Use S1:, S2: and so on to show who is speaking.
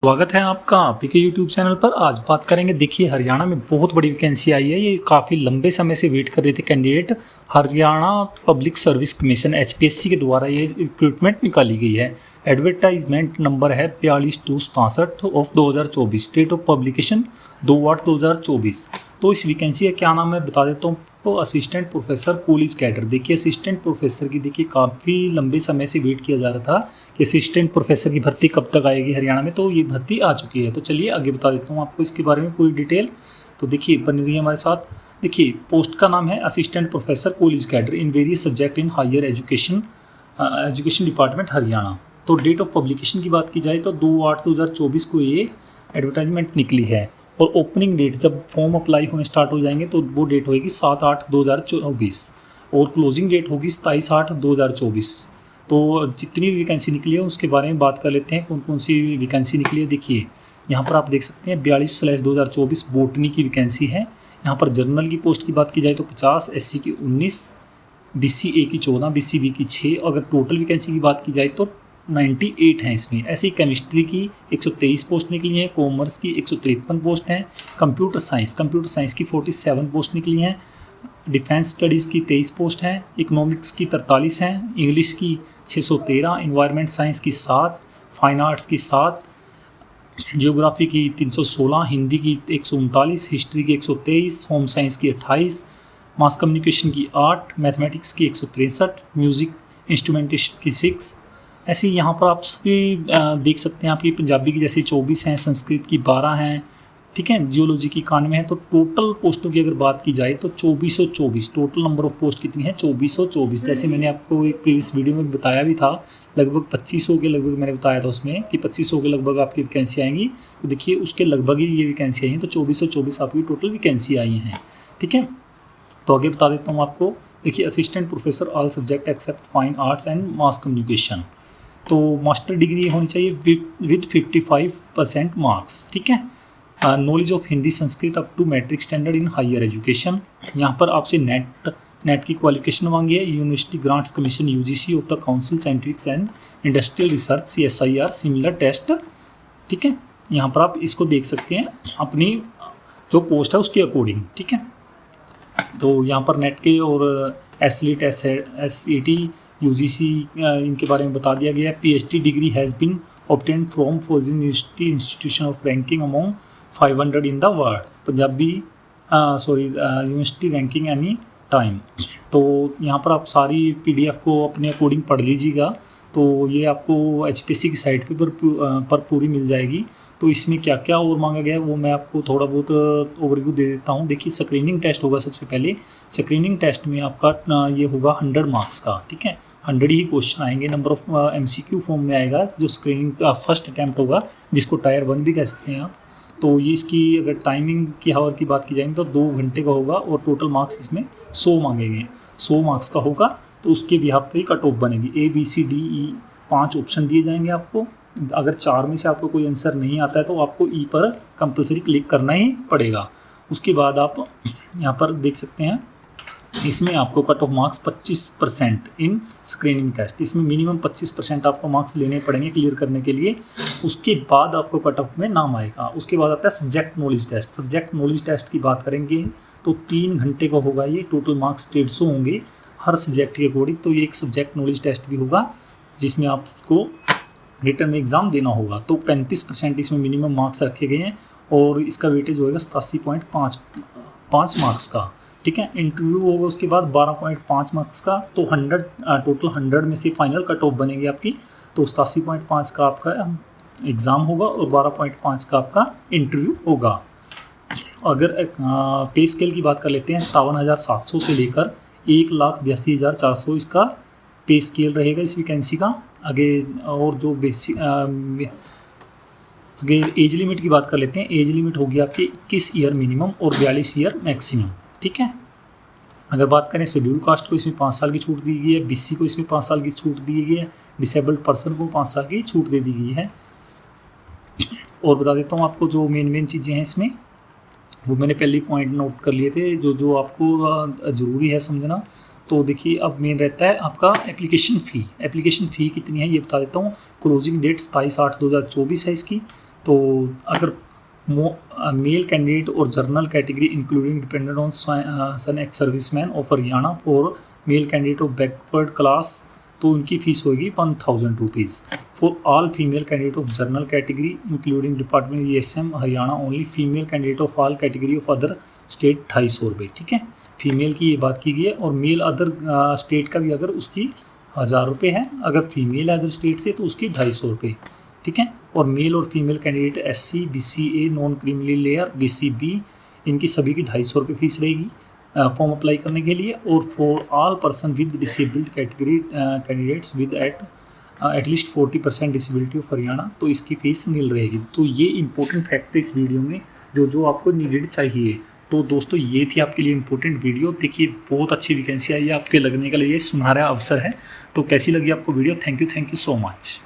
S1: स्वागत है आपका आपके यूट्यूब चैनल पर। आज बात करेंगे, देखिए हरियाणा में बहुत बड़ी वैकेंसी आई है। ये काफ़ी लंबे समय से वेट कर रहे थे candidate. Haryana public service commission HPSC के द्वारा ये रिक्रूटमेंट निकाली गई है। एडवर्टाइजमेंट नंबर है 4267 ऑफ 2024। Date of publication 2/8/2024। तो इस वैकेंसी का क्या नाम है बता देता हूँ। तो असिस्टेंट प्रोफेसर कॉलेज कैडर। देखिए असिस्टेंट प्रोफेसर की देखिए काफ़ी लंबे समय से वेट किया जा रहा था कि असिस्टेंट प्रोफेसर की भर्ती कब तक आएगी हरियाणा में। तो ये भर्ती आ चुकी है। तो चलिए आगे बता देता हूँ आपको इसके बारे में पूरी डिटेल। तो देखिए बन रही है हमारे साथ। देखिए पोस्ट का नाम है assistant professor college cadre in various subject in higher education department Haryana. तो डेट ऑफ पब्लिकेशन की बात की जाए तो 2/8/2024 को ये एडवर्टाइजमेंट निकली है। और ओपनिंग डेट जब फॉर्म अप्लाई होने स्टार्ट हो जाएंगे तो वो डेट होगी 7/8/2024 और क्लोजिंग डेट होगी 27/8/2024। तो जितनी भी वैकेंसी निकली है उसके बारे में बात कर लेते हैं, कौन कौन सी वैकेंसी निकली है। देखिए यहाँ पर आप देख सकते हैं 42/2024 बोटनी की वैकेंसी है। यहाँ पर जर्नल की पोस्ट की बात की जाए तो 50, SC की 19, BCA की 14, BCB की 6। अगर टोटल वैकेंसी की बात की जाए तो 98 हैं इसमें। ऐसे ही केमिस्ट्री की 123 पोस्ट निकली हैं, कॉमर्स की 153 पोस्ट हैं, कंप्यूटर साइंस की 47 पोस्ट निकली हैं, डिफेंस स्टडीज़ की 23 पोस्ट हैं, इकोनॉमिक्स की 43 हैं, इंग्लिश की 613, इन्वायरमेंट साइंस की 7, फाइन आर्ट्स की 7, जियोग्राफी की 316, हिंदी की 139, हिस्ट्री की 123, होम साइंस की 28, मास कम्युनिकेशन की 8, मैथमेटिक्स की 163, म्यूज़िक इंस्ट्रूमेंटेशन की 6। ऐसे ही यहाँ पर आप सभी देख सकते हैं आपकी पंजाबी की जैसे 24 हैं, संस्कृत की 12 हैं, ठीक है, जियोलॉजी की 91 है। तो टोटल पोस्टों की अगर बात की जाए तो 2424 टोटल नंबर ऑफ पोस्ट कितनी है 2424। जैसे मैंने आपको एक प्रीवियस वीडियो में बताया भी था, लगभग 2500 के लगभग मैंने बताया था उसमें कि 2500 के लगभग आपकी वैकेंसी आएंगी। तो देखिए उसके लगभग ही ये वैकेंसी आई हैं। तो 2424 आपकी टोटल वैकेंसी आई हैं, ठीक है। तो आगे बता देता हूँ आपको। देखिए assistant professor all subject except fine arts and mass communication. तो मास्टर डिग्री होनी चाहिए विद 55% मार्क्स, ठीक है। Knowledge of Hindi Sanskrit up to matric standard in higher education. यहाँ पर आपसे नेट की क्वालिफिकेशन मांगी है। University grants commission UGC of the council scientific and industrial research CSIR similar test, ठीक है। यहाँ पर आप इसको देख सकते हैं अपनी जो पोस्ट है उसके अकॉर्डिंग, ठीक है। तो यहाँ पर नेट के और SLET SET UGC इनके बारे में बता दिया गया है। PhD degree has been obtain from foreign university institution of ranking among 500 in the world. Punjabi university ranking any time. तो यहाँ पर आप सारी PDF को अपने अकॉर्डिंग पढ़ लीजिएगा। तो ये आपको HPSC की साइट पर पूरी मिल जाएगी। तो इसमें क्या क्या और मांगा गया है वो मैं आपको थोड़ा बहुत ओवरव्यू दे देता हूँ। देखिए स्क्रीनिंग टेस्ट होगा सबसे पहले। स्क्रीनिंग टेस्ट में आपका ये होगा 100 मार्क्स का, ठीक है। 100 ही क्वेश्चन आएंगे। नंबर ऑफ MCQ फॉर्म में आएगा जो स्क्रीनिंग फर्स्ट अटैम्प्ट होगा, जिसको टायर 1 भी कह सकते हैं आप। तो ये इसकी अगर टाइमिंग की हावर की बात की जाए तो 2 घंटे का होगा और टोटल मार्क्स इसमें 100 मांगेंगे। 100 मार्क्स का होगा तो उसके बिहाफ पे कट ऑफ बनेगी। ABCDE 5 ऑप्शन दिए जाएंगे आपको। अगर 4 में से आपको कोई आंसर नहीं आता है तो आपको E पर कंपलसरी क्लिक करना ही पड़ेगा। उसके बाद आप यहाँ पर देख सकते हैं इसमें आपको कट ऑफ मार्क्स 25% इन स्क्रीनिंग टेस्ट। इसमें मिनिमम 25% आपको मार्क्स लेने पड़ेंगे क्लियर करने के लिए। उसके बाद आपको कट ऑफ में नाम आएगा। उसके बाद आता है subject knowledge test. Subject knowledge test की बात करेंगे तो 3 घंटे का होगा ये। टोटल मार्क्स 150 होंगे हर सब्जेक्ट के अकॉर्डिंग। तो ये एक सब्जेक्ट नॉलेज टेस्ट भी होगा जिसमें आपको रिटर्न एग्ज़ाम देना होगा। तो 35% इसमें मिनिमम मार्क्स रखे गए हैं और इसका वेटेज होगा 87.5 मार्क्स का, ठीक है। इंटरव्यू होगा उसके बाद 12.5 मार्क्स का। तो 100 टोटल 100 में से फाइनल कट ऑफ बनेगी आपकी। तो 87.5 का आपका एग्ज़ाम होगा और 12.5 का आपका इंटरव्यू होगा। अगर पे स्केल की बात कर लेते हैं 57,700 से लेकर 1,82,400 इसका पे स्केल रहेगा इस वैकेंसी का। आगे और जो बेसिक अगर एज लिमिट की बात कर लेते हैं, एज लिमिट होगी आपकी 21 ईयर मिनिमम और 42 ईयर मैक्सिमम, ठीक है। अगर बात करें शेड्यूल कास्ट को इसमें 5 साल की छूट दी गई है। BC को इसमें 5 साल की छूट दी गई है। डिसेबल्ड पर्सन को 5 साल की छूट दे दी गई है। और बता देता हूँ आपको जो मेन चीज़ें हैं इसमें, वो मैंने पहले पॉइंट नोट कर लिए थे जो आपको ज़रूरी है समझना। तो देखिए अब मेन रहता है आपका एप्लीकेशन फ़ी कितनी है ये बता देता हूँ। क्लोजिंग डेट 27/8/2024 है इसकी। तो अगर मेल कैंडिडेट और general category including dependent on son ex serviceman of Haryana for male candidate of backward class, तो उनकी फीस होगी 1000 rupees. For all female candidate of general category including department ESM Haryana only female candidate of all category of other state 250 रुपये। ठीक है, female की ये बात की गई है। और मेल अदर स्टेट का भी अगर उसकी 1000 रुपये है, अगर फीमेल अदर स्टेट से तो उसकी 250 रुपये। ठीक है, और मेल और female candidate SC BCA non creamy layer BCB इनकी सभी की 250 रुपये फीस रहेगी फॉर्म अप्लाई करने के लिए। और for all person with disabled category candidates with at least 40% disability of Haryana, तो इसकी फीस नील रहेगी। तो ये इंपॉर्टेंट फैक्ट है इस वीडियो में जो आपको नीडेड चाहिए। तो दोस्तों ये थी आपके लिए इंपॉर्टेंट वीडियो। देखिए बहुत अच्छी वैकेंसी आई है, आपके लगने के लिए सुनहरा अवसर है। तो कैसी लगी आपको video? Thank you so much.